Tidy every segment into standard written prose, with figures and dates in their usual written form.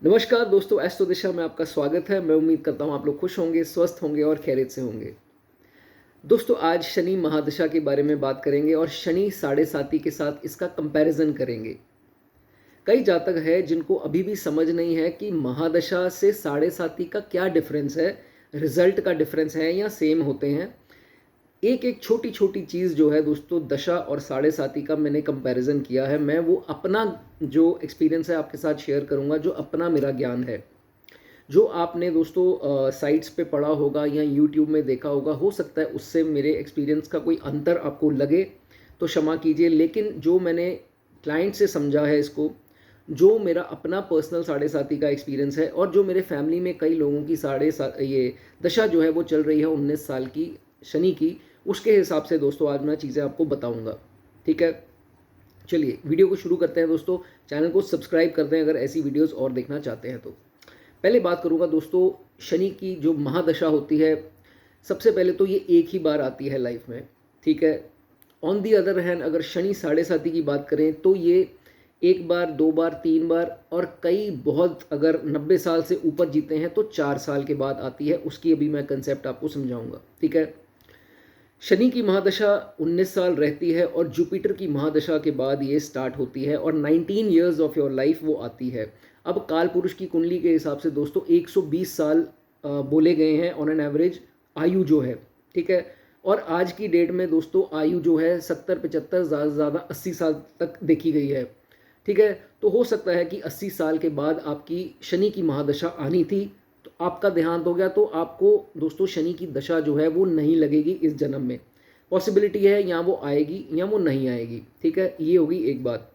नमस्कार दोस्तों, एस्ट्रो दिशा में आपका स्वागत है। मैं उम्मीद करता हूँ आप लोग खुश होंगे, स्वस्थ होंगे और खैरियत से होंगे। दोस्तों, आज शनि महादशा के बारे में बात करेंगे और शनि साढ़े साती के साथ इसका कंपैरिजन करेंगे। कई जातक है जिनको अभी भी समझ नहीं है कि महादशा से साढ़े साती का क्या डिफरेंस है, रिजल्ट का डिफरेंस है या सेम होते हैं। एक एक छोटी छोटी चीज़ जो है दोस्तों, दशा और साढ़े साती का मैंने कंपैरिजन किया है। मैं वो अपना जो एक्सपीरियंस है आपके साथ शेयर करूंगा, जो अपना मेरा ज्ञान है, जो आपने दोस्तों साइट्स पे पढ़ा होगा या यूट्यूब में देखा होगा। हो सकता है उससे मेरे एक्सपीरियंस का कोई अंतर आपको लगे तो क्षमा कीजिए, लेकिन जो मैंने क्लाइंट से समझा है इसको, जो मेरा अपना पर्सनल साढ़े साती का एक्सपीरियंस है और जो मेरे फैमिली में कई लोगों की ये दशा जो है वो चल रही है 19 साल की शनि की, उसके हिसाब से दोस्तों आज मैं चीज़ें आपको बताऊंगा। ठीक है, चलिए वीडियो को शुरू करते हैं दोस्तों। चैनल को सब्सक्राइब कर दें अगर ऐसी वीडियोस और देखना चाहते हैं तो। पहले बात करूंगा दोस्तों, शनि की जो महादशा होती है, सबसे पहले तो ये एक ही बार आती है लाइफ में। ठीक है, ऑन दी अदर हैंड अगर शनि साढ़े साती की बात करें तो ये एक बार, दो बार, तीन बार और कई बहुत, अगर 90 साल से ऊपर जीते हैं तो 4 साल के बाद आती है। उसकी अभी मैं कंसेप्ट आपको समझाऊंगा। ठीक है, शनि की महादशा 19 साल रहती है और जुपिटर की महादशा के बाद ये स्टार्ट होती है और 19 ईयर्स ऑफ योर लाइफ वो आती है। अब काल पुरुष की कुंडली के हिसाब से दोस्तों 120 साल बोले गए हैं ऑन एन एवरेज आयु जो है। ठीक है, और आज की डेट में दोस्तों आयु जो है 70, 75, ज़्यादा से ज़्यादा 80 साल तक देखी गई है। ठीक है, तो हो सकता है कि 80 साल के बाद आपकी शनि की महादशा आनी थी, तो आपका देहांत हो गया तो आपको दोस्तों शनि की दशा जो है वो नहीं लगेगी इस जन्म में। पॉसिबिलिटी है या वो आएगी या वो नहीं आएगी। ठीक है, ये होगी एक बात।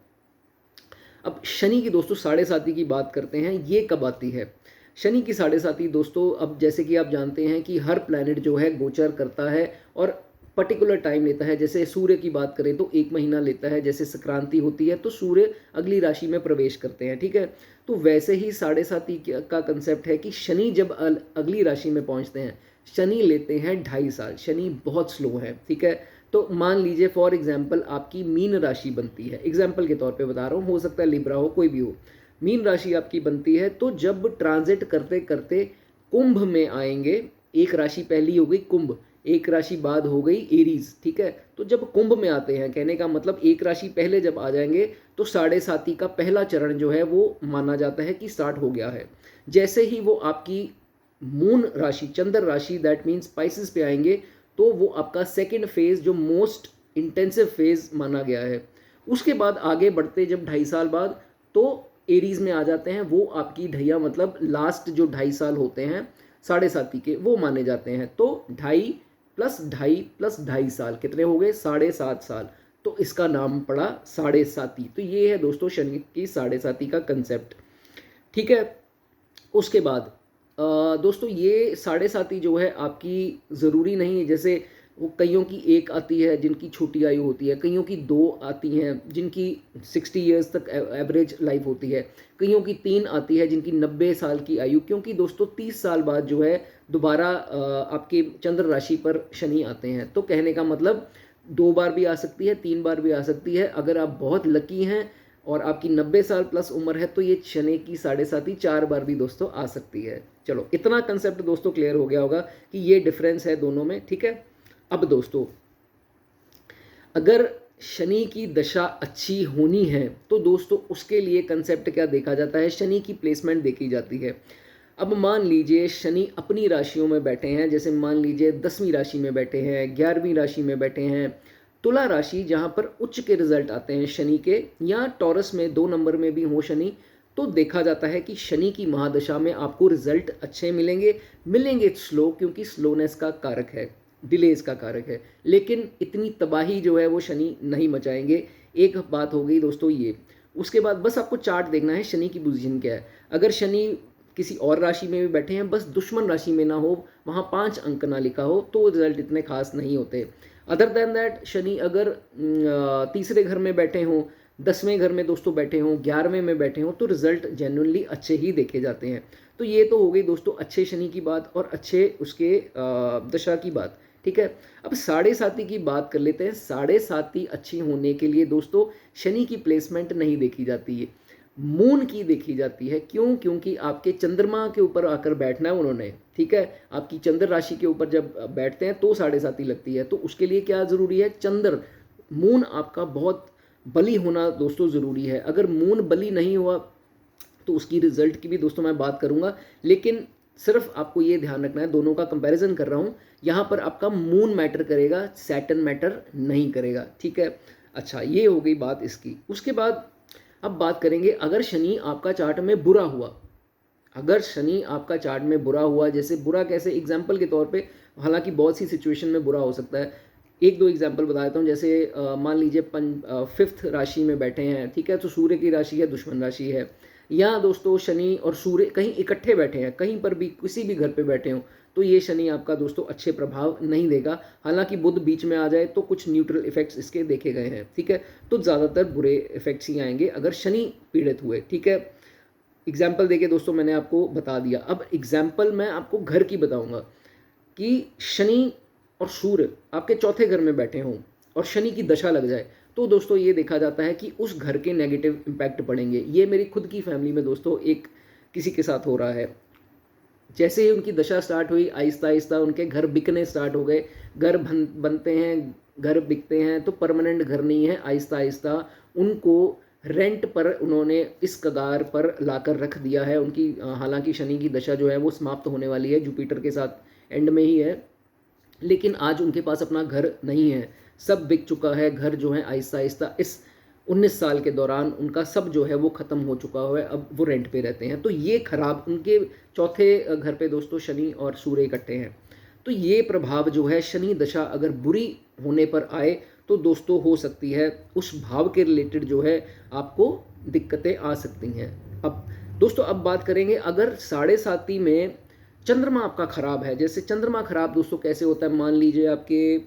अब शनि की दोस्तों साढ़े साती की बात करते हैं, ये कब आती है शनि की साढ़े साती दोस्तों। अब जैसे कि आप जानते हैं कि हर प्लैनेट जो है गोचर करता है और पर्टिकुलर टाइम लेता है। जैसे सूर्य की बात करें तो 1 महीना लेता है, जैसे संक्रांति होती है तो सूर्य अगली राशि में प्रवेश करते हैं। ठीक है, तो वैसे ही साढ़े साती का कंसेप्ट है कि शनि जब अगली राशि में पहुंचते हैं, शनि लेते हैं 2.5 साल। शनि बहुत स्लो है। ठीक है, तो मान लीजिए फॉर एग्जाम्पल आपकी मीन राशि बनती है, एग्जाम्पल के तौर पे बता रहा हूँ, हो सकता है लिब्रा हो, कोई भी हो। मीन राशि आपकी बनती है तो जब ट्रांजिट करते करते कुंभ में आएंगे, एक राशि पहली हो गई कुंभ, एक राशि बाद हो गई एरीज। ठीक है, तो जब कुंभ में आते हैं, कहने का मतलब एक राशि पहले जब आ जाएंगे तो साढ़े साती का पहला चरण जो है वो माना जाता है कि स्टार्ट हो गया है। जैसे ही वो आपकी मून राशि, चंद्र राशि, दैट मीन्स स्पाइसिस पे आएंगे तो वो आपका सेकेंड फेज, जो मोस्ट इंटेंसिव फेज माना गया है। उसके बाद आगे बढ़ते जब 2.5 साल बाद तो एरीज में आ जाते हैं। वो आपकी ढैया मतलब लास्ट जो 2.5 साल होते हैं साढ़े साती के, वो माने जाते हैं। तो 2.5 + 2.5 + 2.5 साल कितने हो गए? 7.5 साल। तो इसका नाम पड़ा साढ़े साती। तो ये है दोस्तों शनि की साढ़े साती का कंसेप्ट। ठीक है, उसके बाद दोस्तों ये साढ़े साती जो है आपकी ज़रूरी नहीं है। जैसे वो कईयों की एक आती है जिनकी छोटी आयु होती है, कईयों की दो आती हैं जिनकी 60 ईयर्स तक एवरेज लाइफ होती है, कईयों की 3 आती है जिनकी 90 साल की आयु। क्योंकि दोस्तों 30 साल बाद जो है दोबारा आपके चंद्र राशि पर शनि आते हैं। तो कहने का मतलब 2 बार भी आ सकती है, 3 बार भी आ सकती है। अगर आप बहुत लकी हैं और आपकी 90 साल प्लस उम्र है तो ये शनि की साढ़े साती 4 बार भी दोस्तों आ सकती है। चलो, इतना कंसेप्ट दोस्तों क्लियर हो गया होगा कि ये डिफरेंस है दोनों में। ठीक है, अब दोस्तों अगर शनि की दशा अच्छी होनी है तो दोस्तों उसके लिए कंसेप्ट क्या देखा जाता है, शनि की प्लेसमेंट देखी जाती है। अब मान लीजिए शनि अपनी राशियों में बैठे हैं, जैसे मान लीजिए 10वीं राशि में बैठे हैं, 11वीं राशि में बैठे हैं, तुला राशि जहाँ पर उच्च के रिजल्ट आते हैं शनि के, या टॉरस में 2 नंबर में भी हो शनि, तो देखा जाता है कि शनि की महादशा में आपको रिजल्ट अच्छे मिलेंगे। मिलेंगे स्लो, क्योंकि स्लोनेस का कारक है, डिलेज का कारक है, लेकिन इतनी तबाही जो है वो शनि नहीं मचाएंगे। एक बात हो गई दोस्तों ये। उसके बाद बस आपको चार्ट देखना है शनि की पोजीशन क्या है। अगर शनि किसी और राशि में भी बैठे हैं, बस दुश्मन राशि में ना हो, वहाँ 5 अंक ना लिखा हो, तो रिजल्ट इतने खास नहीं होते। अदर देन दैट शनि अगर तीसरे घर में बैठे हों, 10वें घर में दोस्तों बैठे हों, 11वें में बैठे हों, तो रिजल्ट जेन्युइनली अच्छे ही देखे जाते हैं। तो ये तो हो गई दोस्तों अच्छे शनि की बात और अच्छे उसके दशा की बात। ठीक है, अब साढ़े साती की बात कर लेते हैं। साढ़े साती अच्छी होने के लिए दोस्तों शनि की प्लेसमेंट नहीं देखी जाती है। मून की देखी जाती है। क्यों? क्योंकि आपके चंद्रमा के ऊपर आकर बैठना है उन्होंने, ठीक है। आपकी चंद्र राशि के ऊपर जब बैठते हैं तो 7.5 लगती है। तो उसके लिए क्या ज़रूरी है? चंद्र, मून आपका बहुत बली होना दोस्तों ज़रूरी है। अगर मून बली नहीं हुआ तो उसकी रिजल्ट की भी दोस्तों मैं बात करूंगा, लेकिन सिर्फ आपको ये ध्यान रखना है, दोनों का कंपैरिजन कर रहा हूँ, यहाँ पर आपका मून मैटर करेगा, सैटर्न मैटर नहीं करेगा, ठीक है। अच्छा, ये हो गई बात इसकी। उसके बाद अब बात करेंगे, अगर शनि आपका चार्ट में बुरा हुआ, अगर शनि आपका चार्ट में बुरा हुआ, जैसे बुरा कैसे, एग्जाम्पल के तौर पे, हालांकि बहुत सी सिचुएशन में बुरा हो सकता है, एक दो एग्जाम्पल बता देता हूँ। जैसे मान लीजिए 5th राशि में बैठे हैं, ठीक है, तो सूर्य की राशि है, दुश्मन राशि है, या दोस्तों शनि और सूर्य कहीं इकट्ठे बैठे हैं, कहीं पर भी किसी भी घर पे बैठे हों, तो ये शनि आपका दोस्तों अच्छे प्रभाव नहीं देगा। हालांकि बुध बीच में आ जाए तो कुछ न्यूट्रल इफेक्ट्स इसके देखे गए हैं, ठीक है। तो ज़्यादातर बुरे इफेक्ट्स ही आएंगे अगर शनि पीड़ित हुए, ठीक है। एग्जाम्पल देके दोस्तों मैंने आपको बता दिया। अब एग्जाम्पल मैं आपको घर की बताऊंगा कि शनि और सूर्य आपके चौथे घर में बैठे हों और शनि की दशा लग जाए, तो दोस्तों ये देखा जाता है कि उस घर के नेगेटिव इम्पैक्ट पड़ेंगे। ये मेरी खुद की फैमिली में दोस्तों एक किसी के साथ हो रहा है। जैसे ही उनकी दशा स्टार्ट हुई, आहिस्ता आहिस्ता उनके घर बिकने स्टार्ट हो गए। घर बनते हैं, घर बिकते हैं, तो परमानेंट घर नहीं है, आहिस्ता आहिस्ता उनको रेंट पर उन्होंने इस कगार पर लाकर रख दिया है। उनकी हालांकि शनि की दशा जो है वो समाप्त होने वाली है, जुपिटर के साथ एंड में ही है, लेकिन आज उनके पास अपना घर नहीं है, सब बिक चुका है। घर जो है आहिस्ता आहिस्ता इस 19 साल के दौरान उनका सब जो है वो ख़त्म हो चुका है, अब वो रेंट पे रहते हैं। तो ये खराब, उनके चौथे घर पे दोस्तों शनि और सूर्य इकट्ठे हैं, तो ये प्रभाव जो है शनि दशा अगर बुरी होने पर आए तो दोस्तों हो सकती है उस भाव के रिलेटेड जो है आपको दिक्कतें आ सकती हैं। अब दोस्तों अब बात करेंगे, अगर 7.5 में चंद्रमा आपका खराब है। जैसे चंद्रमा खराब दोस्तों कैसे होता है, मान लीजिए आपके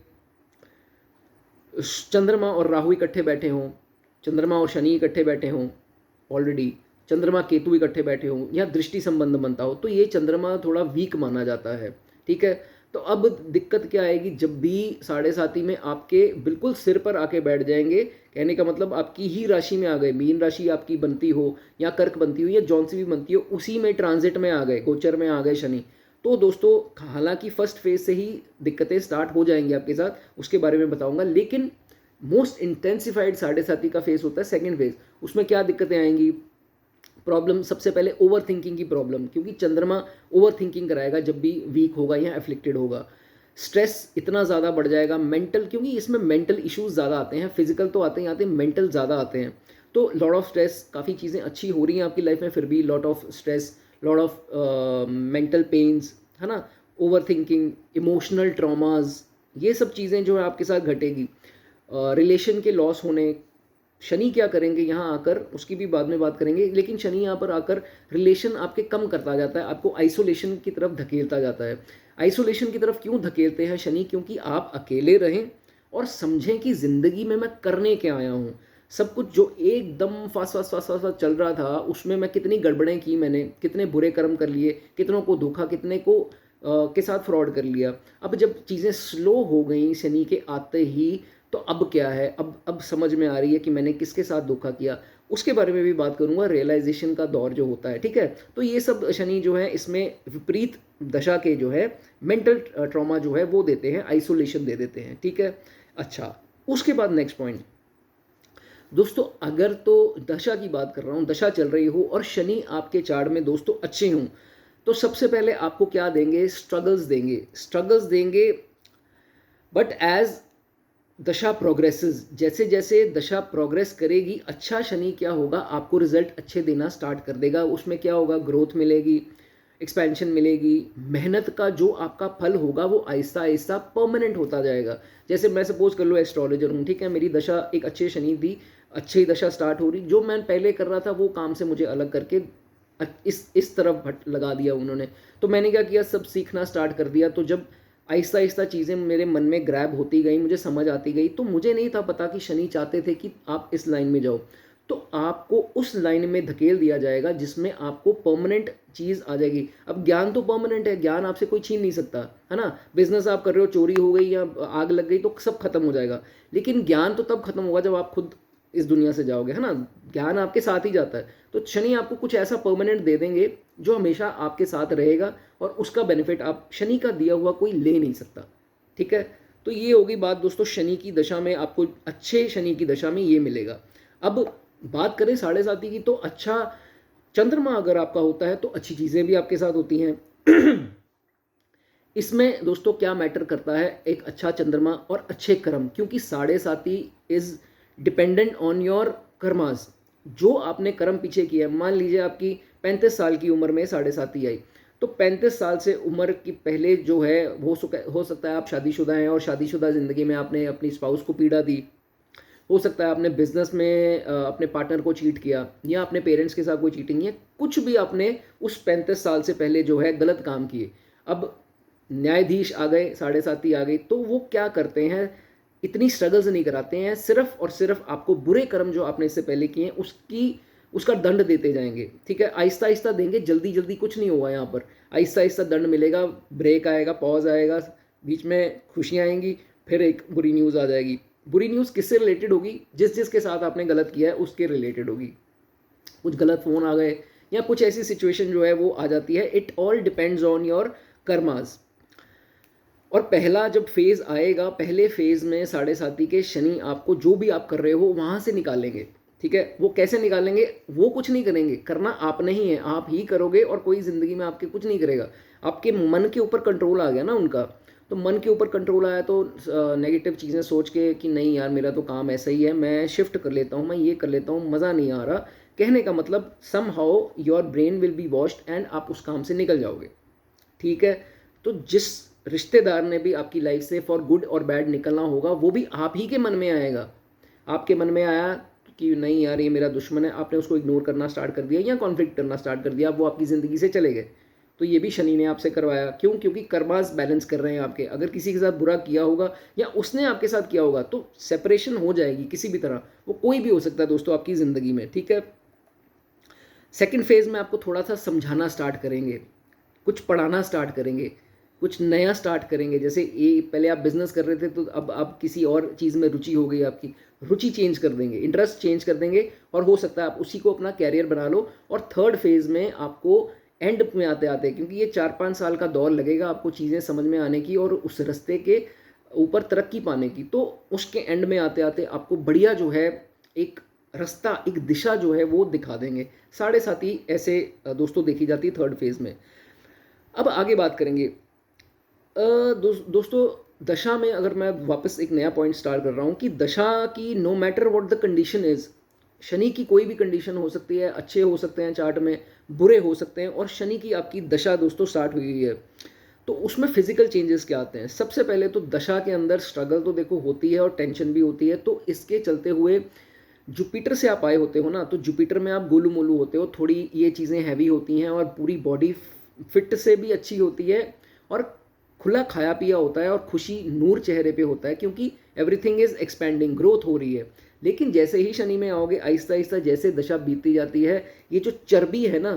चंद्रमा और राहु इकट्ठे बैठे हों, चंद्रमा और शनि इकट्ठे बैठे हों, ऑलरेडी चंद्रमा केतु इकट्ठे बैठे हों, या दृष्टि संबंध बनता हो, तो ये चंद्रमा थोड़ा वीक माना जाता है, ठीक है। तो अब दिक्कत क्या आएगी, जब भी 7.5 में आपके बिल्कुल सिर पर आके बैठ जाएंगे, कहने का मतलब आपकी ही राशि में आ गए, मीन राशि आपकी बनती हो या कर्क बनती हो या जौन सी भी बनती हो, उसी में ट्रांजिट में आ गए, गोचर में आ गए शनि, तो दोस्तों हालांकि फर्स्ट फेज से ही दिक्कतें स्टार्ट हो जाएंगी आपके साथ, उसके बारे में बताऊंगा। लेकिन मोस्ट इंटेंसिफाइड 7.5 का फेज होता है सेकंड फेज। उसमें क्या दिक्कतें आएंगी, प्रॉब्लम सबसे पहले ओवर थिंकिंग की प्रॉब्लम, क्योंकि चंद्रमा ओवर थिंकिंग कराएगा जब भी वीक होगा या एफ्लिक्टेड होगा। स्ट्रेस इतना ज़्यादा बढ़ जाएगा, मेंटल, क्योंकि इसमें मेंटल इश्यूज ज़्यादा आते हैं, फिजिकल तो आते ही आते हैं, मेंटल ज़्यादा आते हैं। तो लॉट ऑफ स्ट्रेस, काफ़ी चीज़ें अच्छी हो रही हैं आपकी लाइफ में, फिर भी lot of stress, lot of mental pains, है ना, ओवर थिंकिंग, इमोशनल ट्रॉमाज, ये सब चीज़ें जो है आपके साथ घटेगी। रिलेशन के लॉस होने, शनि क्या करेंगे यहाँ आकर, उसकी भी बाद में बात करेंगे, लेकिन शनि यहाँ पर आकर रिलेशन आपके कम करता जाता है, आपको आइसोलेशन की तरफ धकेलता जाता है। आइसोलेशन की तरफ क्यों धकेलते हैं शनि, क्योंकि आप अकेले रहें और समझें कि ज़िंदगी में मैं करने क्या आया हूँ। सब कुछ जो एकदम फास्ट फास्ट फास्ट फास्ट चल रहा था, उसमें मैं कितनी गड़बड़ें की, मैंने कितने बुरे कर्म कर लिए, कितनों को धोखा, कितने को के साथ फ्रॉड कर लिया। अब जब चीज़ें स्लो हो गई शनि के आते ही, तो अब क्या है, अब समझ में आ रही है कि मैंने किसके साथ धोखा किया, उसके बारे में भी बात करूंगा। रियलाइजेशन का दौर जो होता है, ठीक है। तो ये सब शनि जो है इसमें विपरीत दशा के जो है मेंटल ट्रॉमा जो है वो देते हैं, आइसोलेशन दे देते हैं, ठीक है। अच्छा, उसके बाद नेक्स्ट पॉइंट दोस्तों, अगर तो दशा की बात कर रहा हूँ, दशा चल रही हो और शनि आपके चार्ट में दोस्तों अच्छे हों, तो सबसे पहले आपको क्या देंगे, स्ट्रगल्स देंगे। बट एज दशा प्रोग्रेसेस, जैसे जैसे दशा प्रोग्रेस करेगी, अच्छा शनि क्या होगा, आपको रिजल्ट अच्छे देना स्टार्ट कर देगा। उसमें क्या होगा, ग्रोथ मिलेगी, एक्सपेंशन मिलेगी, मेहनत का जो आपका फल होगा वो आहिस्ता आहिस्ता परमानेंट होता जाएगा। जैसे मैं सपोज कर लो एस्ट्रोलॉजर हूँ, ठीक है, मेरी दशा एक अच्छे शनि दी, अच्छी दशा स्टार्ट हो रही, जो मैं पहले कर रहा था वो काम से मुझे अलग करके इस तरफ भट लगा दिया उन्होंने। तो मैंने क्या किया, सब सीखना स्टार्ट कर दिया। तो जब आहिस्ता आहिस्ता चीज़ें मेरे मन में ग्रैब होती गई, मुझे समझ आती गई, तो मुझे नहीं था पता कि शनि चाहते थे कि आप इस लाइन में जाओ, तो आपको उस लाइन में धकेल दिया जाएगा जिसमें आपको परमानेंट चीज़ आ जाएगी। अब ज्ञान तो परमानेंट है, ज्ञान आपसे कोई छीन नहीं सकता, है ना। बिजनेस आप कर रहे हो, चोरी हो गई या आग लग गई तो सब खत्म हो जाएगा, लेकिन ज्ञान तो तब खत्म होगा जब आप खुद इस दुनिया से जाओगे, है ना। ज्ञान आपके साथ ही जाता है, तो शनि आपको कुछ ऐसा परमानेंट दे देंगे जो हमेशा आपके साथ रहेगा और उसका बेनिफिट आप शनि का दिया हुआ कोई ले नहीं सकता, ठीक है। तो ये होगी बात दोस्तों, शनि की दशा में आपको, अच्छे शनि की दशा में ये मिलेगा। अब बात करें साढ़े साथी की, तो अच्छा चंद्रमा अगर आपका होता है तो अच्छी चीज़ें भी आपके साथ होती हैं। इसमें दोस्तों क्या मैटर करता है, एक अच्छा चंद्रमा और अच्छे कर्म, क्योंकि साढ़े साथी is dependent on your karmas. जो आपने कर्म पीछे किया है, मान लीजिए आपकी 35 साल की उम्र में साढ़े साथी आई, तो 35 साल से उम्र की पहले जो है हो सकता है आप शादीशुदा हैं और शादीशुदा ज़िंदगी में आपने अपनी स्पाउस को पीड़ा दी। हो सकता है आपने बिजनेस में अपने पार्टनर को चीट किया, या अपने पेरेंट्स के साथ कोई चीटिंग है, कुछ भी आपने उस 35 साल से पहले जो है गलत काम किए। अब न्यायाधीश आ गए, साढ़े साथी आ गई, तो वो क्या करते हैं, इतनी स्ट्रगल्स नहीं कराते हैं, सिर्फ और सिर्फ आपको बुरे कर्म जो आपने इससे पहले किए हैं उसका दंड देते जाएंगे, ठीक है। आहिस्ता आहिस्ता देंगे, जल्दी जल्दी कुछ नहीं होगा यहाँ पर। आहिस्ता आहिस्ता दंड मिलेगा, ब्रेक आएगा, पॉज आएगा, बीच में खुशियाँ आएंगी, फिर एक बुरी न्यूज़ आ जाएगी। बुरी न्यूज़ किससे रिलेटेड होगी, जिसके साथ आपने गलत किया है उसके रिलेटेड होगी। कुछ गलत फ़ोन आ गए या कुछ ऐसी सिचुएशन जो है वो आ जाती है। It all depends on your karmas. और पहला जब फेज़ आएगा, पहले फेज़ में साढ़े साथी के शनि आपको जो भी आप कर रहे हो वहाँ से निकालेंगे, ठीक है। वो कैसे निकालेंगे, वो कुछ नहीं करेंगे, करना आपने ही है, आप ही करोगे और कोई ज़िंदगी में आपके कुछ नहीं करेगा। आपके मन के ऊपर कंट्रोल आ गया ना उनका, तो मन के ऊपर कंट्रोल आया तो नेगेटिव चीज़ें सोच के कि नहीं यार मेरा तो काम ऐसा ही है, मैं शिफ्ट कर लेता हूँ, मैं ये कर लेता हूँ, मज़ा नहीं आ रहा। कहने का मतलब somehow your brain will be washed and आप उस काम से निकल जाओगे, ठीक है। तो जिस रिश्तेदार ने भी आपकी लाइफ से फॉर गुड और बैड निकलना होगा, वो भी आप ही के मन में आएगा। आपके मन में आया कि नहीं यार ये मेरा दुश्मन है, आपने उसको इग्नोर करना स्टार्ट कर दिया या कॉन्फ्लिक्ट करना स्टार्ट कर दिया, वो आपकी ज़िंदगी से चले गए। तो ये भी शनि ने आपसे करवाया, क्यों, क्योंकि कर्मास बैलेंस कर रहे हैं आपके। अगर किसी के साथ बुरा किया होगा या उसने आपके साथ किया होगा तो सेपरेशन हो जाएगी किसी भी तरह, वो कोई भी हो सकता है दोस्तों आपकी ज़िंदगी में, ठीक है। सेकेंड फेज़ में आपको थोड़ा सा समझाना स्टार्ट करेंगे, कुछ पढ़ाना स्टार्ट करेंगे, कुछ नया स्टार्ट करेंगे। जैसे ये पहले आप बिजनेस कर रहे थे तो अब आप किसी और चीज़ में रुचि हो गई, आपकी रुचि चेंज कर देंगे, इंटरेस्ट चेंज कर देंगे, और हो सकता है आप उसी को अपना कैरियर बना लो। और थर्ड फेज़ में आपको एंड में आते आते, क्योंकि ये 4-5 साल का दौर लगेगा आपको चीज़ें समझ में आने की और उस रास्ते के ऊपर तरक्की पाने की, तो उसके एंड में आते आते आपको बढ़िया जो है एक रास्ता, एक दिशा जो है वो दिखा देंगे। साढ़े साथी ऐसे दोस्तों देखी जाती है थर्ड फेज़ में। अब आगे बात करेंगे दोस्तों, दशा में अगर मैं वापस एक नया पॉइंट स्टार्ट कर रहा हूँ कि दशा की no matter what the condition is, Shani की कोई भी कंडीशन हो सकती है, अच्छे हो सकते हैं चार्ट में, बुरे हो सकते हैं, और शनि की आपकी दशा दोस्तों स्टार्ट हुई है तो उसमें फिजिकल चेंजेस क्या आते हैं। सबसे पहले तो दशा के अंदर स्ट्रगल तो देखो होती है और टेंशन भी होती है, तो इसके चलते हुए जुपिटर से आप आए होते हो ना, तो जुपिटर में आप गोलू मोलू होते हो, थोड़ी ये चीज़ें हैवी होती हैं और पूरी बॉडी फिट से भी अच्छी होती है और खुला खाया पिया होता है और खुशी नूर चेहरे पे होता है, क्योंकि एवरीथिंग इज एक्सपेंडिंग, ग्रोथ हो रही है। लेकिन जैसे ही शनि में आओगे, आहिस्ता आहिस्ता जैसे दशा बीतती जाती है, ये जो चर्बी है ना,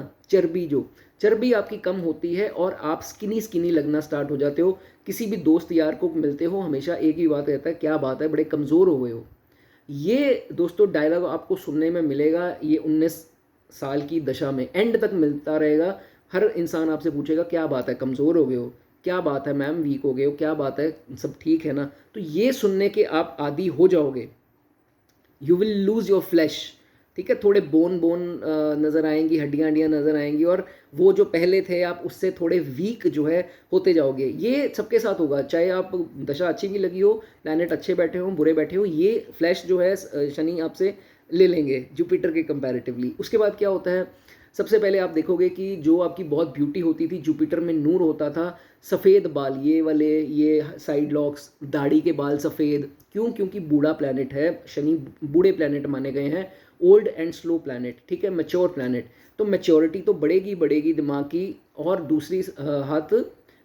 चर्बी आपकी कम होती है और आप स्किनी स्किनी लगना स्टार्ट हो जाते हो। किसी भी दोस्त यार को मिलते हो, हमेशा एक ही बात रहता है, क्या बात है बड़े कमज़ोर हो गए हो। ये दोस्तों डायलॉग आपको सुनने में मिलेगा, ये 19 साल की दशा में एंड तक मिलता रहेगा। हर इंसान आपसे पूछेगा क्या बात है कमज़ोर हो गए हो, क्या बात है मैम वीक हो गए हो, क्या बात है सब ठीक है ना। तो ये सुनने के आप आदी हो जाओगे, you will lose your flash, ठीक है। थोड़े बोन नज़र आएंगी, हड्डियाँ हड्डियाँ नज़र आएंगी, और वो जो पहले थे आप उससे थोड़े वीक जो है होते जाओगे। ये सबके साथ होगा, चाहे आप दशा अच्छी भी लगी हो, प्लैनेट अच्छे बैठे हो, बुरे बैठे हो, ये फ्लैश जो है शनि आपसे ले लेंगे जुपिटर के कंपैरेटिवली। उसके बाद क्या होता है, सबसे पहले आप देखोगे कि जो आपकी बहुत ब्यूटी होती थी, जुपिटर में नूर होता था, सफ़ेद बाल, ये वाले ये साइड लॉक्स, दाढ़ी के बाल सफ़ेद, क्यों, क्योंकि बूढ़ा प्लैनेट है शनि, बूढ़े प्लैनेट माने गए हैं, ओल्ड एंड स्लो प्लैनेट, ठीक है, मैच्योर प्लैनेट। तो मैच्योरिटी तो बढ़ेगी दिमाग की, और दूसरी हाथ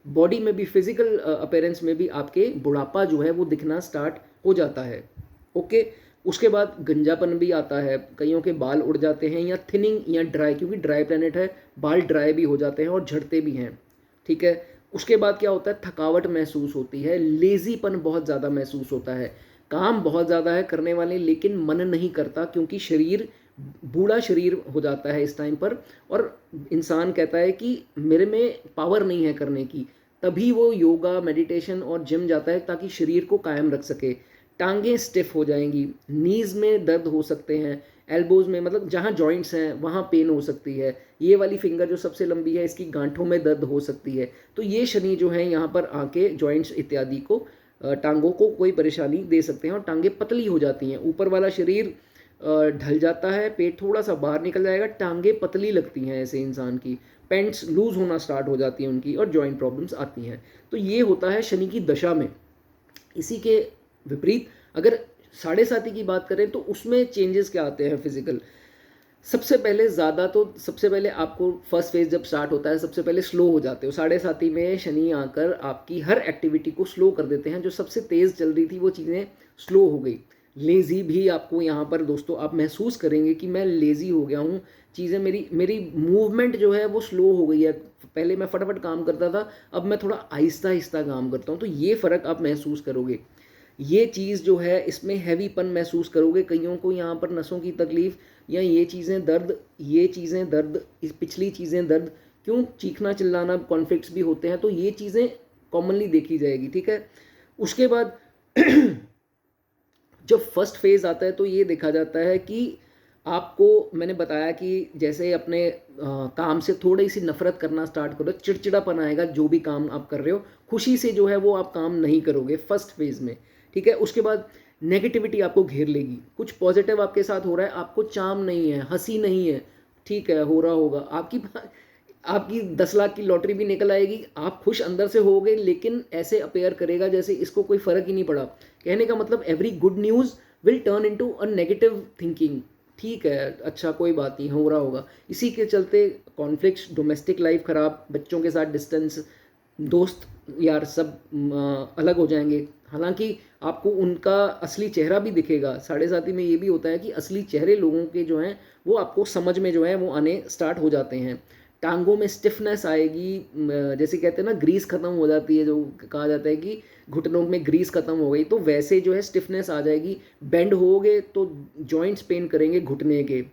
बॉडी में भी, फिजिकल अपीयरेंस में भी आपके बुढ़ापा जो है वो दिखना स्टार्ट हो जाता है, ओके। उसके बाद गंजापन भी आता है, कईयों के बाल उड़ जाते हैं या थिनिंग या ड्राई, क्योंकि ड्राई प्लैनेट है, बाल ड्राई भी हो जाते हैं और झड़ते भी हैं, ठीक है। उसके बाद क्या होता है, थकावट महसूस होती है, लेजीपन बहुत ज़्यादा महसूस होता है, काम बहुत ज़्यादा है करने वाले, लेकिन मन नहीं करता क्योंकि शरीर बूढ़ा शरीर हो जाता है इस टाइम पर, और इंसान कहता है कि मेरे में पावर नहीं है करने की। तभी वो योगा, मेडिटेशन और जिम जाता है ताकि शरीर को कायम रख सके। टांगें स्टिफ हो जाएंगी, नीज में दर्द हो सकते हैं, एल्बोज में, मतलब जहाँ जॉइंट्स हैं वहाँ पेन हो सकती है। ये वाली फिंगर जो सबसे लंबी है, इसकी गांठों में दर्द हो सकती है। तो ये शनि जो है यहाँ पर आके जॉइंट्स इत्यादि को, टांगों को कोई परेशानी दे सकते हैं और टांगें पतली हो जाती हैं। ऊपर वाला शरीर ढल जाता है, पेट थोड़ा सा बाहर निकल जाएगा, टांगें पतली लगती हैं ऐसे इंसान की, पैंट्स लूज होना स्टार्ट हो जाती हैं उनकी, और जॉइंट प्रॉब्लम्स आती हैं। तो ये होता है शनि की दशा में। इसी के विपरीत अगर साढ़े साथी की बात करें तो उसमें चेंजेस क्या आते हैं फिजिकल। सबसे पहले आपको फर्स्ट फेज जब स्टार्ट होता है, सबसे पहले स्लो हो जाते हो। साढ़े साथी में शनि आकर आपकी हर एक्टिविटी को स्लो कर देते हैं। जो सबसे तेज़ चल रही थी वो चीज़ें स्लो हो गई। लेज़ी भी आपको यहाँ पर दोस्तों आप महसूस करेंगे कि मैं लेज़ी हो गया हूँ, चीज़ें मेरी मूवमेंट जो है वो स्लो हो गई है। पहले मैं फटाफट काम करता था, अब मैं थोड़ा आहिस्ता आहिस्ता काम करता हूँ। तो ये फ़र्क आप महसूस करोगे। ये चीज़ जो है इसमें हैवीपन महसूस करोगे। कईयों को यहाँ पर नसों की तकलीफ या ये चीज़ें दर्द, इस पिछली चीज़ें दर्द, क्यों चीखना चिल्लाना, कॉन्फ्लिक्ट्स भी होते हैं। तो ये चीज़ें कॉमनली देखी जाएगी, ठीक है। उसके बाद जब फर्स्ट फेज़ आता है तो ये देखा जाता है कि आपको, मैंने बताया कि जैसे अपने काम से थोड़ी सी नफरत करना स्टार्ट करो, चिड़चिड़ापन आएगा। जो भी काम आप कर रहे हो खुशी से जो है वो आप काम नहीं करोगे फर्स्ट फेज़ में, ठीक है। उसके बाद नेगेटिविटी आपको घेर लेगी। कुछ पॉजिटिव आपके साथ हो रहा है, आपको चार्म नहीं है, हंसी नहीं है, ठीक है, हो रहा होगा। आपकी 10 लाख की लॉटरी भी निकल आएगी, आप खुश अंदर से होगे, लेकिन ऐसे अपेयर करेगा जैसे इसको कोई फ़र्क ही नहीं पड़ा। कहने का मतलब every good news will turn into a negative thinking, ठीक है, अच्छा कोई बात नहीं, हो रहा होगा। इसी के चलते कॉन्फ्लिक्ट्स, डोमेस्टिक लाइफ ख़राब, बच्चों के साथ डिस्टेंस, दोस्त यार सब अलग हो जाएंगे। हालांकि आपको उनका असली चेहरा भी दिखेगा। साढ़े साथी में ये भी होता है कि असली चेहरे लोगों के जो हैं वो आपको समझ में जो है वो आने स्टार्ट हो जाते हैं। टांगों में स्टिफनेस आएगी, जैसे कहते हैं ना ग्रीस खत्म हो जाती है, जो कहा जाता है कि घुटनों में ग्रीस खत्म हो गई, तो वैसे जो है स्टिफनेस आ जाएगी। बेंड होगे तो जॉइंट्स पेन करेंगे घुटने के।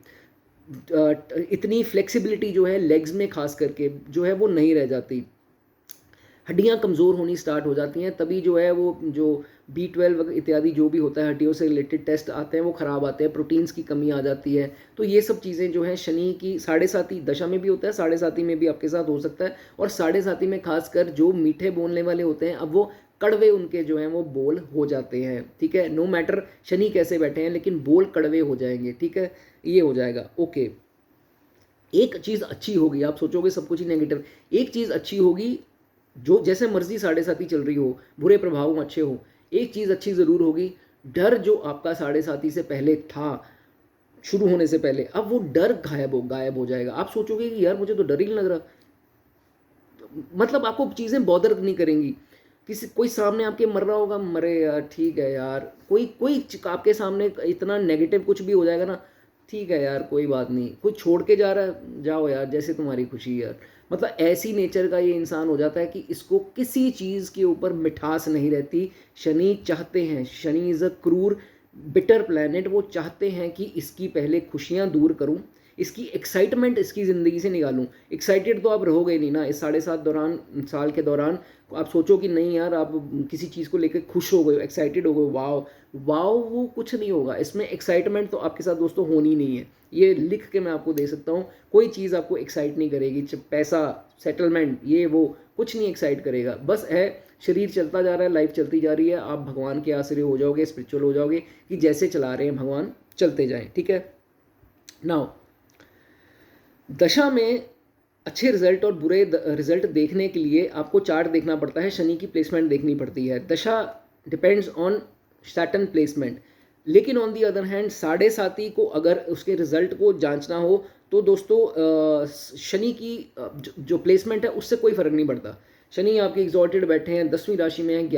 इतनी फ्लेक्सिबिलिटी जो है लेग्स में खास करके जो है वो नहीं रह जाती। हड्डियां कमज़ोर होनी स्टार्ट हो जाती हैं। तभी जो है वो जो B12 इत्यादि जो भी होता है हड्डियों से रिलेटेड टेस्ट आते हैं वो ख़राब आते हैं, प्रोटीन्स की कमी आ जाती है। तो ये सब चीज़ें जो हैं शनि की साढ़े साथी दशा में भी होता है, साढ़े साथी में भी आपके साथ हो सकता है। और साढ़े साथी में खासकर जो मीठे बोलने वाले होते हैं, अब वो कड़वे उनके जो हैं वो बोल हो जाते हैं, ठीक है। नो मैटर शनि कैसे बैठे हैं, लेकिन बोल कड़वे हो जाएंगे, ठीक है, ये हो जाएगा। ओके, एक चीज़ अच्छी होगी, आप सोचोगे सब कुछ ही नेगेटिव, एक चीज़ अच्छी होगी, जो जैसे मर्जी साढ़े साथी चल रही हो, बुरे प्रभाव अच्छे हो, एक चीज़ अच्छी ज़रूर होगी। डर जो आपका साढ़े साथी से पहले था, शुरू होने से पहले, अब वो डर गायब हो जाएगा। आप सोचोगे कि यार मुझे तो डर ही नहीं लग रहा, मतलब आपको चीज़ें बॉदर नहीं करेंगी। कोई सामने आपके मर रहा होगा, मरे यार, ठीक है यार, कोई कोई आपके सामने इतना नेगेटिव कुछ भी हो जाएगा ना, ठीक है यार कोई बात नहीं, कोई छोड़ के जा रहा है, जाओ यार, जैसे तुम्हारी खुशी यार। मतलब ऐसी नेचर का ये इंसान हो जाता है कि इसको किसी चीज़ के ऊपर मिठास नहीं रहती। शनि चाहते हैं, शनि इज़ अ क्रूर बिटर प्लैनेट, वो चाहते हैं कि इसकी पहले खुशियाँ दूर करूँ, इसकी एक्साइटमेंट इसकी ज़िंदगी से निकालूं। एक्साइटेड तो आप रहोगे नहीं ना इस साल के दौरान। आप सोचो कि नहीं यार, आप किसी चीज़ को लेकर खुश हो गए, एक्साइटेड हो गए, वाओ वाओ, वो कुछ नहीं होगा इसमें। एक्साइटमेंट तो आपके साथ दोस्तों होनी नहीं है, ये लिख के मैं आपको दे सकता हूँ। कोई चीज़ आपको एक्साइट नहीं करेगी, पैसा, सेटलमेंट, ये वो कुछ नहीं एक्साइट करेगा। बस है शरीर चलता जा रहा है, लाइफ चलती जा रही है, आप भगवान के आश्रय हो जाओगे, स्पिरिचुअल हो जाओगे कि जैसे चला रहे हैं भगवान चलते जाएं, ठीक है। नाउ दशा में अच्छे रिजल्ट और बुरे रिजल्ट देखने के लिए आपको चार्ट देखना पड़ता है, शनि की प्लेसमेंट देखनी पड़ती है। दशा डिपेंड्स ऑन सैटर्न प्लेसमेंट। लेकिन ऑन दी अदर हैंड साढ़े साथी को अगर उसके रिजल्ट को जांचना हो तो दोस्तों शनि की जो प्लेसमेंट है उससे कोई फ़र्क नहीं पड़ता। शनि आपके एग्जॉल्टेड बैठे हैं, 10वीं राशि में हैं,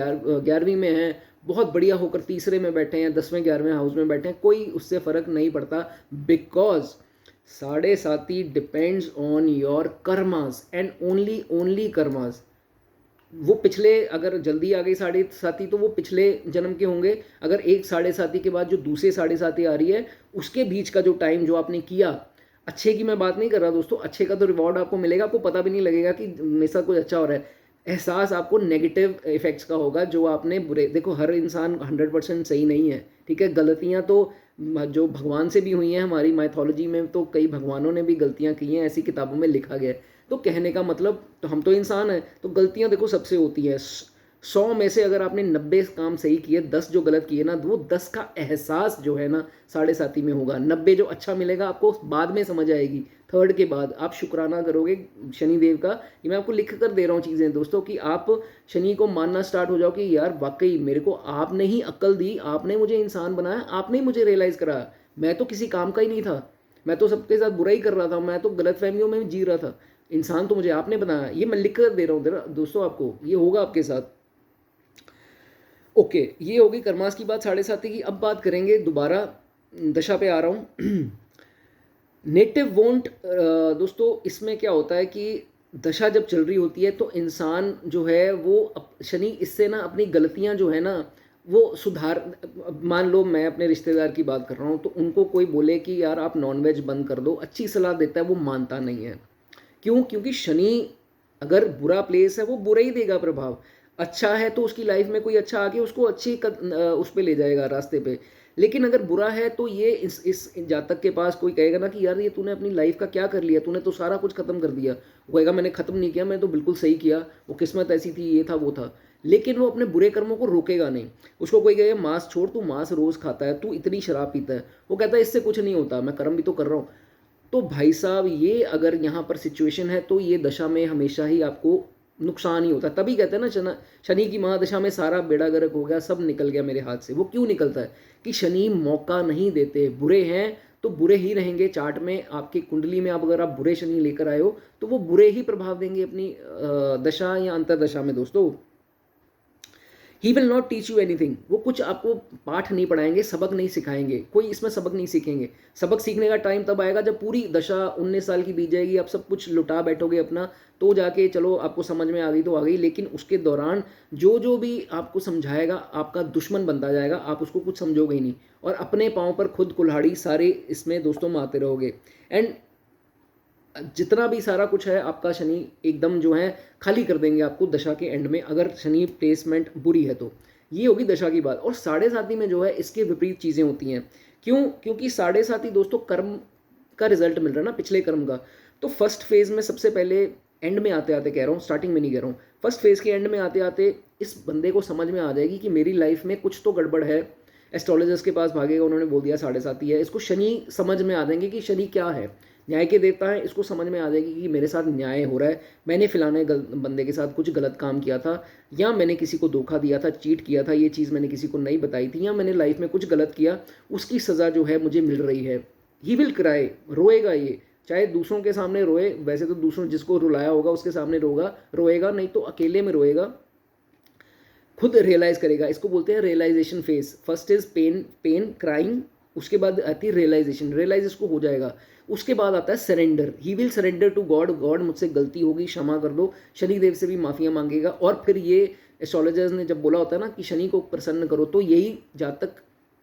11वीं में हैं, बहुत बढ़िया होकर तीसरे में बैठे हैं, 10वें 11वें हाउस में बैठे हैं, कोई उससे फ़र्क नहीं पड़ता। बिकॉज साढ़े साथी depends on your karmas and only karmas. वो पिछले, अगर जल्दी आ गई साढ़े साती तो वो पिछले जन्म के होंगे। अगर एक साढ़े साती के बाद जो दूसरे साढ़े साती आ रही है, उसके बीच का जो टाइम जो आपने किया, अच्छे की मैं बात नहीं कर रहा दोस्तों, अच्छे का तो रिवॉर्ड आपको मिलेगा, आपको पता भी नहीं लगेगा कि मेरे साथ कुछ अच्छा हो रहा है। एहसास आपको नेगेटिव इफेक्ट्स का होगा जो आपने बुरे, देखो हर इंसान 100% सही नहीं है, ठीक है, गलतियां तो जो भगवान से भी हुई हैं, हमारी माइथोलॉजी में तो कई भगवानों ने भी गलतियां की हैं, ऐसी किताबों में लिखा गया है। तो कहने का मतलब, तो हम तो इंसान हैं, तो गलतियां देखो सबसे होती हैं। 100 में से अगर आपने 90 काम सही किए, 10 जो गलत किए ना, वो 10 का एहसास जो है ना साढ़े साती में होगा। 90 जो अच्छा मिलेगा आपको बाद में समझ आएगी, थर्ड के बाद आप शुक्राना करोगे शनिदेव का। ये मैं आपको लिख कर दे रहा हूँ चीज़ें दोस्तों, कि आप शनि को मानना स्टार्ट हो जाओ कि यार वाकई मेरे को आपने ही अक्ल दी, आपने मुझे इंसान बनाया, आपने ही मुझे रियलाइज़ कराया, मैं तो किसी काम का ही नहीं था, मैं तो सबके साथ बुरा ही कर रहा था, मैं तो गलत फहमियों में जी रहा था, इंसान तो मुझे आपने बनाया। ये मैं लिख कर दे रहा हूँ दोस्तों आपको, ये होगा आपके साथ। ओके, ये होगी कर्मास की बात साढ़े साती की। अब बात करेंगे दोबारा दशा पे आ रहा हूँ। नेटिव वोंट, दोस्तों इसमें क्या होता है कि दशा जब चल रही होती है तो इंसान जो है वो शनि इससे ना अपनी गलतियां जो है ना वो सुधार, मान लो मैं अपने रिश्तेदार की बात कर रहा हूँ, तो उनको कोई बोले कि यार आप नॉनवेज बंद कर दो, अच्छी सलाह देता है, वो मानता नहीं है। क्यों? क्योंकि शनि अगर बुरा प्लेस है वो बुरा ही देगा प्रभाव, अच्छा है तो उसकी लाइफ में कोई अच्छा आके उसको अच्छी उस पे ले जाएगा, रास्ते पे। लेकिन अगर बुरा है तो ये इस जातक के पास कोई कहेगा ना कि यार ये तूने अपनी लाइफ का क्या कर लिया, तूने तो सारा कुछ खत्म कर दिया, वो कहेगा मैंने खत्म नहीं किया, मैं तो बिल्कुल सही किया, वो किस्मत ऐसी थी, ये था वो था। लेकिन वो अपने बुरे कर्मों को रोकेगा नहीं। उसको कोई कहेगा मांस छोड़, तू मांस रोज खाता है, तू इतनी शराब पीता है, वो कहता है इससे कुछ नहीं होता, मैं कर्म भी तो कर रहा हूँ। तो भाई साहब ये अगर यहाँ पर सिचुएशन है तो ये दशा में हमेशा ही आपको नुकसान ही होता है। तभी कहते हैं ना शनि की महादशा में सारा बेड़ा गर्क हो गया, सब निकल गया मेरे हाथ से। वो क्यों निकलता है? कि शनि मौका नहीं देते, बुरे हैं तो बुरे ही रहेंगे। चार्ट में आपकी कुंडली में आप अगर आप बुरे शनि लेकर आए हो तो वो बुरे ही प्रभाव देंगे अपनी दशा या अंतरदशा में दोस्तों। He will not teach you anything, वो कुछ आपको पाठ नहीं पढ़ाएंगे, सबक नहीं सिखाएंगे, कोई इसमें सबक नहीं सीखेंगे। सबक सीखने का टाइम तब आएगा जब पूरी दशा 19 साल की बीत जाएगी, आप सब कुछ लुटा बैठोगे अपना, तो जाके चलो आपको समझ में आ गई तो आ गई। लेकिन उसके दौरान जो जो भी आपको समझाएगा आपका दुश्मन बनता जाएगा, आप उसको कुछ समझोगे ही नहीं, और अपने पाँव पर खुद कुल्हाड़ी सारे इसमें दोस्तों मारते रहोगे। एंड जितना भी सारा कुछ है आपका शनि एकदम जो है खाली कर देंगे आपको दशा के एंड में, अगर शनि प्लेसमेंट बुरी है तो। ये होगी दशा की बात। और साढ़े साथी में जो है इसके विपरीत चीज़ें होती हैं। क्यों? क्योंकि साढ़े साथी दोस्तों कर्म का रिजल्ट मिल रहा है ना, पिछले कर्म का। तो फर्स्ट फेज में सबसे पहले, एंड में आते आते कह रहा हूँ, स्टार्टिंग में नहीं कह रहा हूँ, फर्स्ट फेज के एंड में आते आते इस बंदे को समझ में आ जाएगी कि मेरी लाइफ में कुछ तो गड़बड़ है। एस्ट्रोलॉजर्स के पास भागेगा, उन्होंने बोल दिया साढ़े साथी है। इसको शनि समझ में आ जाएंगे कि शनि क्या है, न्याय के देवता हैं। इसको समझ में आ जाएगी कि मेरे साथ न्याय हो रहा है, मैंने फिलाने बंदे के साथ कुछ गलत काम किया था, या मैंने किसी को धोखा दिया था, चीट किया था, ये चीज़ मैंने किसी को नहीं बताई थी, या मैंने लाइफ में कुछ गलत किया, उसकी सज़ा जो है मुझे मिल रही है। ही विल क्राई, रोएगा ये, चाहे दूसरों के सामने रोए, वैसे तो दूसरों जिसको रुलाया होगा उसके सामने रोएगा, नहीं तो अकेले में रोएगा, खुद रियलाइज करेगा। इसको बोलते हैं realization phase. First is pain crying, उसके बाद आती है रियलाइजेशन, रियलाइज इसको हो जाएगा। उसके बाद आता है surrender, he will surrender to God, God मुझसे गलती होगी, क्षमा कर दो, शनिदेव से भी माफिया मांगेगा। और फिर ये एस्ट्रोलॉजर्स ने जब बोला होता है ना कि शनि को प्रसन्न करो, तो यही जातक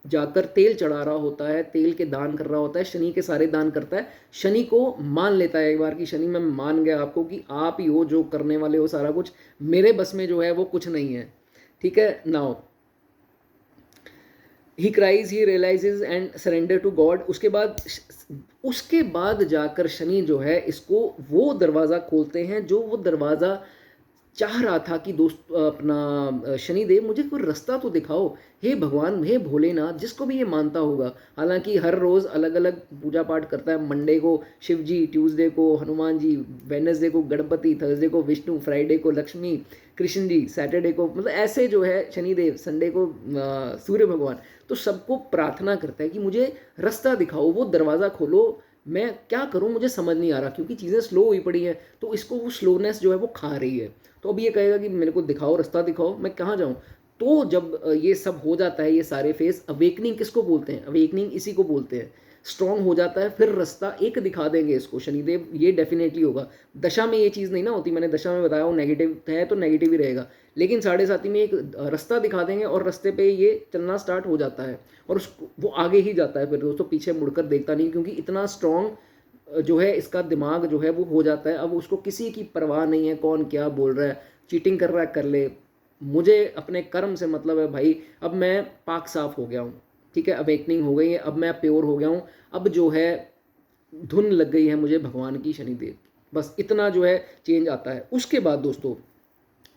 जाकर तेल चढ़ा रहा होता है, तेल के दान कर रहा होता है, शनि के सारे दान करता है, शनि को मान लेता है एक बार कि शनि मैं मान गया आपको कि आप ही हो जो करने वाले हो सारा कुछ, मेरे बस में जो है वो कुछ नहीं है। ठीक है, now he cries, he realizes and surrender to God. उसके बाद जाकर शनि जो है इसको वो दरवाज़ा खोलते हैं जो वो दरवाज़ा चाह रहा था कि दोस्त अपना शनिदेव मुझे कोई रास्ता तो दिखाओ, हे भगवान, हे भोलेनाथ, जिसको भी ये मानता होगा। हालांकि हर रोज़ अलग अलग पूजा पाठ करता है, मंडे को शिव जी, ट्यूसडे को हनुमान जी, वेडनेसडे को गणपति, थर्सडे को विष्णु, फ्राइडे को लक्ष्मी कृष्ण जी, सैटरडे को मतलब ऐसे जो है शनिदेव, संडे को सूर्य भगवान। तो सबको प्रार्थना करता है कि मुझे रास्ता दिखाओ, वो दरवाज़ा खोलो, मैं क्या करूं मुझे समझ नहीं आ रहा, क्योंकि चीज़ें स्लो हुई पड़ी हैं, तो इसको वो स्लोनेस जो है वो खा रही है। तो अब ये कहेगा कि मेरे को दिखाओ, रास्ता दिखाओ, मैं कहाँ जाऊँ। तो जब ये सब हो जाता है, ये सारे फेस, अवेकनिंग किसको बोलते हैं? अवेकनिंग इसी को बोलते हैं। स्ट्रांग हो जाता है, फिर रास्ता एक दिखा देंगे इसको शनिदेव, ये डेफिनेटली होगा। दशा में ये चीज़ नहीं ना होती, मैंने दशा में बताया वो नेगेटिव है तो नेगेटिव ही रहेगा, लेकिन साढ़े साथी में एक रास्ता दिखा देंगे और रास्ते पे ये चलना स्टार्ट हो जाता है और उसको वो आगे ही जाता है, फिर दोस्तों पीछे मुड़कर देखता नहीं, क्योंकि इतना स्ट्रांग जो है इसका दिमाग जो है वो हो जाता है। अब उसको किसी की परवाह नहीं है कौन क्या बोल रहा है, चीटिंग कर रहा है कर ले, मुझे अपने कर्म से मतलब है भाई, अब मैं पाक साफ हो गया हूँ, ठीक है, अवेकनिंग हो गई है, अब मैं प्योर हो गया हूँ, अब जो है धुन लग गई है मुझे भगवान की, शनिदेव की, बस इतना जो है चेंज आता है। उसके बाद दोस्तों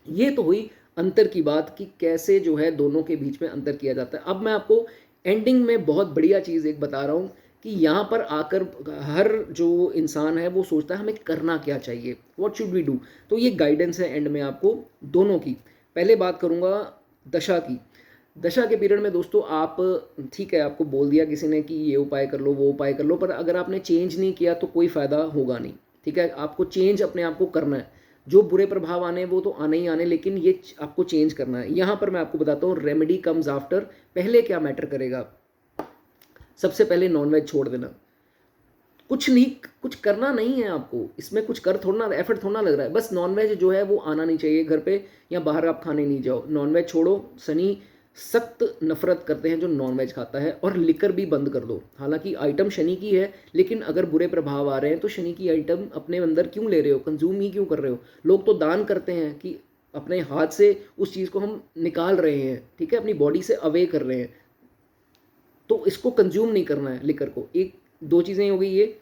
ये तो हुई अंतर की बात कि कैसे जो है दोनों के बीच में अंतर किया जाता है। अब मैं आपको एंडिंग में बहुत बढ़िया चीज़ एक बता रहा हूँ कि यहाँ पर आकर हर जो इंसान है वो सोचता है हमें करना क्या चाहिए, व्हाट शुड वी डू। तो ये गाइडेंस है एंड में आपको दोनों की। पहले बात करूँगा दशा की। दशा के पीरियड में दोस्तों आप, ठीक है, आपको बोल दिया किसी ने कि ये उपाय कर लो वो उपाय कर लो, पर अगर आपने चेंज नहीं किया तो कोई फ़ायदा होगा नहीं, ठीक है। आपको चेंज अपने आप को करना है, जो बुरे प्रभाव आने वो तो आने ही आने, लेकिन ये आपको चेंज करना है। यहाँ पर मैं आपको बताता हूँ रेमेडी कम्स आफ्टर। पहले क्या मैटर करेगा, सबसे पहले नॉनवेज छोड़ देना। कुछ नहीं, कुछ करना नहीं है आपको इसमें, कुछ कर थोड़ा ना, एफर्ट थोड़ा ना लग रहा है, बस नॉनवेज जो है वो आना नहीं चाहिए घर पे, या बाहर आप खाने नहीं जाओ, नॉनवेज छोड़ो। शनि सख्त नफरत करते हैं जो नॉनवेज खाता है, और लिकर भी बंद कर दो। हालांकि आइटम शनि की है, लेकिन अगर बुरे प्रभाव आ रहे हैं तो शनि की आइटम अपने अंदर क्यों ले रहे हो, कंज्यूम ही क्यों कर रहे हो। लोग तो दान करते हैं कि अपने हाथ से उस चीज़ को हम निकाल रहे हैं, ठीक है, अपनी बॉडी से अवे कर रहे हैं, तो इसको कंज्यूम नहीं करना है लिकर को। एक दो चीज़ें हो गई ये।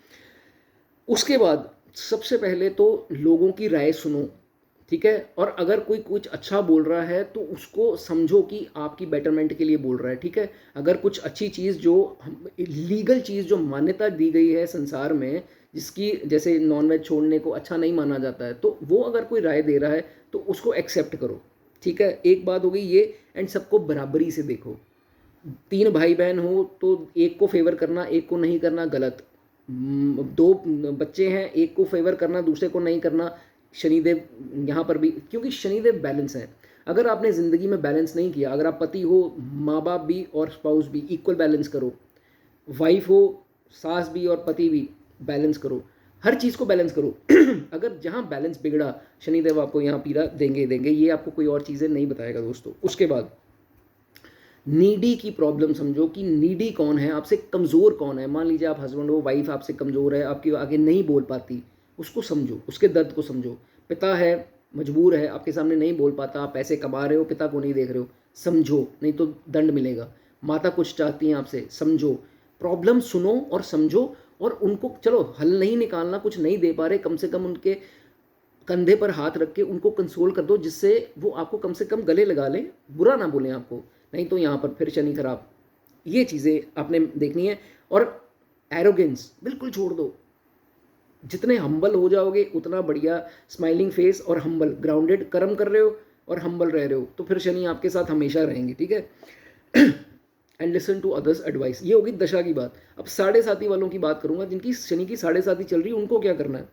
उसके बाद सबसे पहले तो लोगों की राय सुनो, ठीक है, और अगर कोई कुछ अच्छा बोल रहा है तो उसको समझो कि आपकी बेटरमेंट के लिए बोल रहा है, ठीक है। अगर कुछ अच्छी चीज़ जो लीगल चीज़ जो मान्यता दी गई है संसार में, जिसकी जैसे नॉनवेज छोड़ने को अच्छा नहीं माना जाता है, तो वो अगर कोई राय दे रहा है तो उसको एक्सेप्ट करो, ठीक है। एक बात हो गई ये। एंड सबको बराबरी से देखो। 3 भाई बहन हो तो एक को फेवर करना एक को नहीं करना गलत। 2 बच्चे हैं, एक को फेवर करना दूसरे को नहीं करना, शनिदेव यहाँ पर भी, क्योंकि शनिदेव बैलेंस है। अगर आपने ज़िंदगी में बैलेंस नहीं किया, अगर आप पति हो, माँ बाप भी और स्पाउस भी इक्वल बैलेंस करो, वाइफ हो, सास भी और पति भी बैलेंस करो, हर चीज़ को बैलेंस करो। अगर जहाँ बैलेंस बिगड़ा, शनिदेव आपको यहाँ पीड़ा देंगे देंगे, ये आपको कोई और चीज़ें नहीं बताएगा दोस्तों। उसके बाद नीडी की प्रॉब्लम समझो कि नीडी कौन है, आपसे कमज़ोर कौन है। मान लीजिए आप हस्बैंड हो, वाइफ आपसे कमज़ोर है, आपकी आगे नहीं बोल पाती, उसको समझो, उसके दर्द को समझो। पिता है, मजबूर है, आपके सामने नहीं बोल पाता, आप पैसे कमा रहे हो, पिता को नहीं देख रहे हो, समझो, नहीं तो दंड मिलेगा। माता कुछ चाहती हैं आपसे, समझो, प्रॉब्लम सुनो और समझो, और उनको चलो हल नहीं निकालना, कुछ नहीं दे पा रहे, कम से कम उनके कंधे पर हाथ रख के उनको कंसोल कर दो, जिससे वो आपको कम से कम गले लगा लें, बुरा ना बोलें आपको, नहीं तो यहाँ पर फिर शनि खराब। ये चीज़ें आपने देखनी है। और एरोगेंस बिल्कुल छोड़ दो। जितने हम्बल हो जाओगे उतना बढ़िया। स्माइलिंग फेस और हम्बल, ग्राउंडेड कर्म कर रहे हो और हम्बल रह रहे हो, तो फिर शनि आपके साथ हमेशा रहेंगे, ठीक है। And listen to others advice. ये होगी दशा की बात। अब साढ़े साथी वालों की बात करूंगा, जिनकी शनि की साढ़े साथी चल रही है, उनको क्या करना है।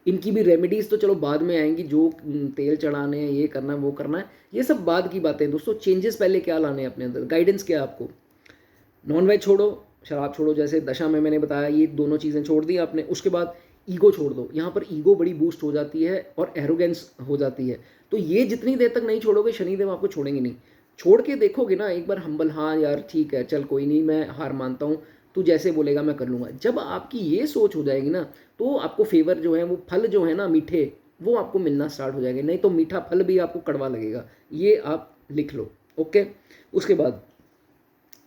इनकी भी रेमेडीज़ तो चलो बाद में आएंगी, जो तेल चढ़ाने हैं, ये करना है वो करना है, ये सब बाद की बातें हैं दोस्तों। चेंजेस पहले क्या लाने हैं अपने अंदर, गाइडेंस क्या है आपको। नॉनवेज छोड़ो, शराब छोड़ो, जैसे दशा में मैंने बताया, ये दोनों चीज़ें छोड़ दी आपने। उसके बाद ईगो छोड़ दो। यहाँ पर ईगो बड़ी बूस्ट हो जाती है और एरोगेंस हो जाती है, तो ये जितनी देर तक नहीं छोड़ोगे, शनिदेव आपको छोड़ेंगे नहीं। छोड़ के देखोगे ना एक बार हम्बल, हाँ यार ठीक है, चल कोई नहीं, मैं हार मानता हूँ, तू जैसे बोलेगा मैं कर लूँगा। जब आपकी ये सोच हो जाएगी ना, तो आपको फेवर जो है, वो फल जो है ना मीठे, वो आपको मिलना स्टार्ट हो जाएंगे। नहीं तो मीठा फल भी आपको कड़वा लगेगा, ये आप लिख लो, ओके। उसके बाद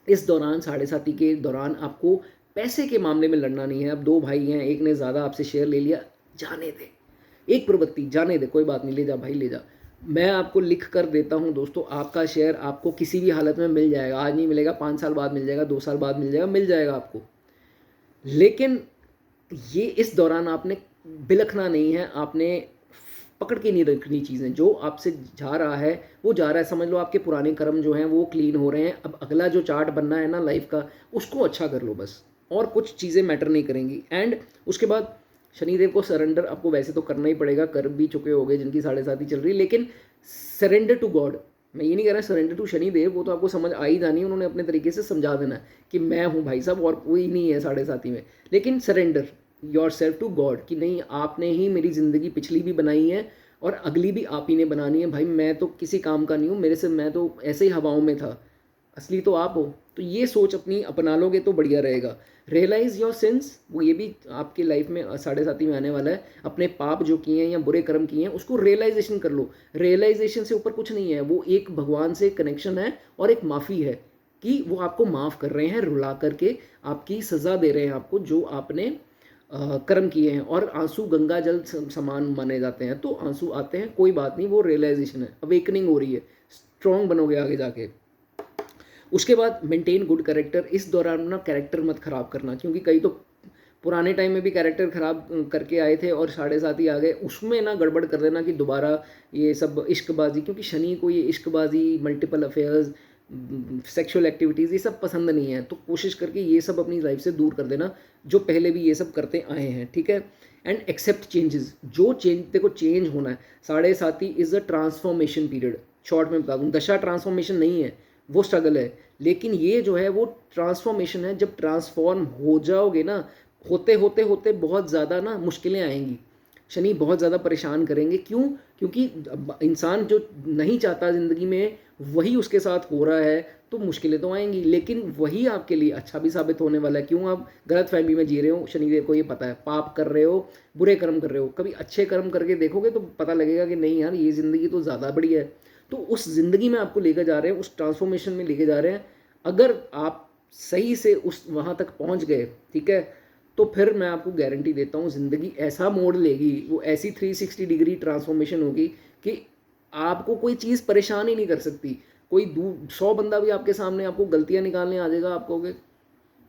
इस दौरान, साढ़े साथी के दौरान, आपको पैसे के मामले में लड़ना नहीं है। अब 2 भाई हैं, एक ने ज़्यादा आपसे शेयर ले लिया, जाने दे, एक प्रवृत्ति जाने दे, कोई बात नहीं, ले जा भाई ले जा। मैं आपको लिख कर देता हूं दोस्तों, आपका शेयर आपको किसी भी हालत में मिल जाएगा। आज नहीं मिलेगा, 5 साल बाद मिल जाएगा, 2 साल बाद मिल जाएगा आपको। लेकिन ये इस दौरान आपने बिलखना नहीं है, आपने पकड़ के नहीं रखनी चीज़ें। जो आपसे जा रहा है वो जा रहा है, समझ लो आपके पुराने कर्म जो हैं वो क्लीन हो रहे हैं। अब अगला जो चार्ट बनना है ना लाइफ का, उसको अच्छा कर लो बस, और कुछ चीज़ें मैटर नहीं करेंगी। एंड उसके बाद शनिदेव को सरेंडर आपको वैसे तो करना ही पड़ेगा, कर भी चुके होगे जिनकी साढ़े साथी चल रही है, लेकिन सरेंडर टू गॉड, मैं ये नहीं कह रहा सरेंडर टू शनिदेव, वो तो आपको समझ आ ही जानी है, उन्होंने अपने तरीके से समझा देना है कि मैं हूँ भाई साहब और कोई नहीं है साढ़े साथी में। लेकिन surrender yourself to God कि नहीं, आपने ही मेरी ज़िंदगी पिछली भी बनाई है और अगली भी आप ही ने बनानी है भाई, मैं तो किसी काम का नहीं हूँ, मेरे से मैं तो ऐसे ही हवाओं में था, असली तो आप हो। तो ये सोच अपनी अपना लोगे तो बढ़िया रहेगा। रियलाइज़ योर सिंस, वो ये भी आपकी लाइफ में साढ़े साथी में आने वाला है। अपने पाप जो किए हैं या बुरे कर्म किए हैं उसको रियलाइजेशन कर लो। रियलाइजेशन से ऊपर कुछ नहीं है, वो एक भगवान से कनेक्शन है और एक माफ़ी है कि वो आपको माफ़ कर रहे हैं, रुला करके आपकी सज़ा दे रहे हैं आपको जो आपने कर्म किए हैं। और आंसू गंगा जल समान माने जाते हैं, तो आंसू आते हैं, कोई बात नहीं, वो रियलाइजेशन है, अवेकनिंग हो रही है, स्ट्रॉन्ग बनोगे आगे जाके। उसके बाद मेंटेन गुड कैरेक्टर, इस दौरान ना कैरेक्टर मत ख़राब करना, क्योंकि कई तो पुराने टाइम में भी कैरेक्टर ख़राब करके आए थे और साढ़े साथ ही आ गए, उसमें ना गड़बड़ कर देना कि दोबारा ये सब इश्कबाजी, क्योंकि शनि को ये Issaqbaazi, multiple affairs, sexual activities ये सब पसंद नहीं है। तो कोशिश करके ये सब अपनी लाइफ से दूर कर देना, जो पहले भी ये सब करते आए हैं, ठीक है। एंड एक्सेप्ट चेंजेस, जो चेंज देखो चेंज होना है। साढ़े साथी is a transformation period, short में बता दूँ, दशा ट्रांसफॉर्मेशन नहीं है, वो स्ट्रगल है, लेकिन ये जो है वो ट्रांसफॉर्मेशन है। जब ट्रांसफॉर्म हो जाओगे ना, होते होते होते बहुत ज़्यादा ना मुश्किलें आएंगी, शनि बहुत ज़्यादा परेशान करेंगे। क्यों? क्योंकि इंसान जो नहीं चाहता ज़िंदगी में वही उसके साथ हो रहा है, तो मुश्किलें तो आएंगी, लेकिन वही आपके लिए अच्छा भी साबित होने वाला है। क्यों? आप गलत फहमी में जी रहे हो, शनिदेव को ये पता है, पाप कर रहे हो, बुरे कर्म कर रहे हो। कभी अच्छे कर्म करके देखोगे तो पता लगेगा कि नहीं यार, ये ज़िंदगी तो ज़्यादा बढ़िया है। तो उस ज़िंदगी में आपको लेकर जा रहे हैं, उस ट्रांसफॉर्मेशन में लेके जा रहे हैं। अगर आप सही से उस वहाँ तक पहुँच गए, ठीक है, तो फिर मैं आपको गारंटी देता हूँ ज़िंदगी ऐसा मोड़ लेगी, वो ऐसी 360 डिग्री ट्रांसफॉर्मेशन होगी कि आपको कोई चीज़ परेशान ही नहीं कर सकती। कोई 100 बंदा भी आपके सामने आपको गलतियाँ निकालने आ जाएगा, आप कहोगे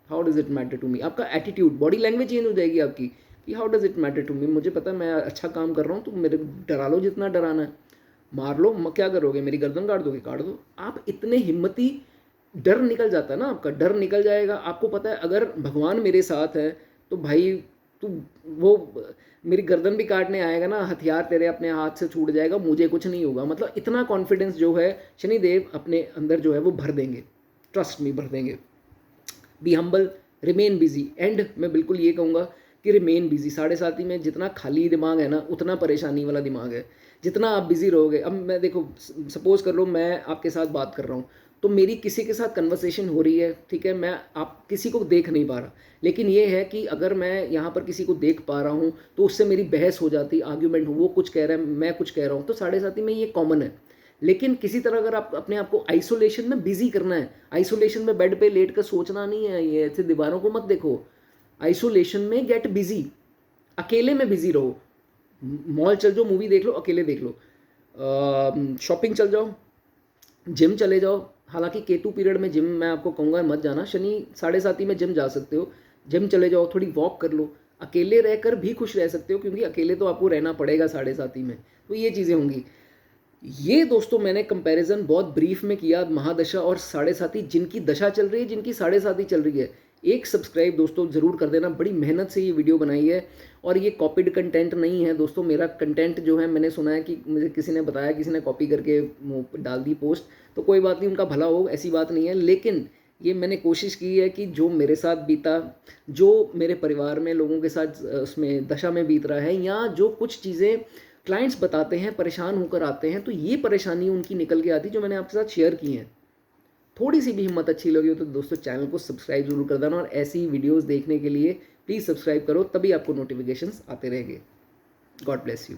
how does it matter to me. आपका एटीट्यूड, बॉडी लैंग्वेज चेंज हो जाएगी आपकी कि how does it matter to me, मुझे पता है मैं अच्छा काम कर रहा हूँ, तो मेरे डरा लो जितना डराना है, मार लो, क्या करोगे, मेरी गर्दन काट दोगे, काट दो। आप इतने हिम्मती, डर निकल जाता है ना आपका, डर निकल जाएगा। आपको पता है अगर भगवान मेरे साथ है तो भाई तू वो मेरी गर्दन भी काटने आएगा ना, हथियार तेरे अपने हाथ से छूट जाएगा, मुझे कुछ नहीं होगा। मतलब इतना कॉन्फिडेंस जो है शनिदेव अपने अंदर जो है वो भर देंगे, ट्रस्ट मी, भर देंगे। Be humble, remain busy. And मैं बिल्कुल ये कहूँगा कि रिमेन बिजी। साढ़े साथी में जितना खाली दिमाग है ना, उतना परेशानी वाला दिमाग है। जितना आप बिजी रहोगे, अब मैं देखो सपोज कर लो मैं आपके साथ बात कर रहा हूँ, तो मेरी किसी के साथ कन्वर्सेशन हो रही है, ठीक है, मैं आप किसी को देख नहीं पा रहा, लेकिन ये है कि अगर मैं यहाँ पर किसी को देख पा रहा हूँ तो उससे मेरी बहस हो जाती, आर्ग्यूमेंट हो, वो कुछ कह रहा है, मैं कुछ कह रहा हूँ, तो साढ़े साथी में ये कॉमन है। लेकिन किसी तरह अगर आप अपने आप को आइसोलेशन में बिजी करना है, आइसोलेशन में बेड पे लेट कर सोचना नहीं है, ये ऐसे दीवारों को मत देखो, आइसोलेशन में गेट बिजी, अकेले में बिजी रहो। मॉल चल जाओ, मूवी देख लो, अकेले देख लो, शॉपिंग चल जाओ, जिम चले जाओ। हालांकि केतु पीरियड में जिम मैं आपको कहूँगा मत जाना, शनि साढ़े साथी में जिम जा सकते हो, जिम चले जाओ, थोड़ी वॉक कर लो, अकेले रहकर भी खुश रह सकते हो, क्योंकि अकेले तो आपको रहना पड़ेगा साढ़े साथी में। तो ये चीज़ें होंगी। ये दोस्तों मैंने कंपैरिजन बहुत ब्रीफ में किया महादशा और साढ़े साथी, जिनकी दशा चल रही है, जिनकी साढ़े साथी चल रही है। एक सब्सक्राइब दोस्तों ज़रूर कर देना, बड़ी मेहनत से ये वीडियो बनाई है और ये कॉपीड कंटेंट नहीं है दोस्तों। मेरा कंटेंट जो है, मैंने सुना है कि मुझे किसी ने बताया, किसी ने कॉपी करके डाल दी पोस्ट, तो कोई बात नहीं, उनका भला हो, ऐसी बात नहीं है। लेकिन ये मैंने कोशिश की है कि जो मेरे साथ बीता, जो मेरे परिवार में लोगों के साथ उसमें दशा में बीत रहा है, या जो कुछ चीज़ें क्लाइंट्स बताते हैं, परेशान होकर आते हैं, तो ये परेशानी उनकी निकल के आती, जो मैंने आपके साथ शेयर की हैं। थोड़ी सी भी हिम्मत अच्छी लगी हो तो दोस्तों चैनल को सब्सक्राइब जरूर कर देना, और ऐसी वीडियोस देखने के लिए प्लीज़ सब्सक्राइब करो, तभी आपको नोटिफिकेशंस आते रहेंगे। God bless you.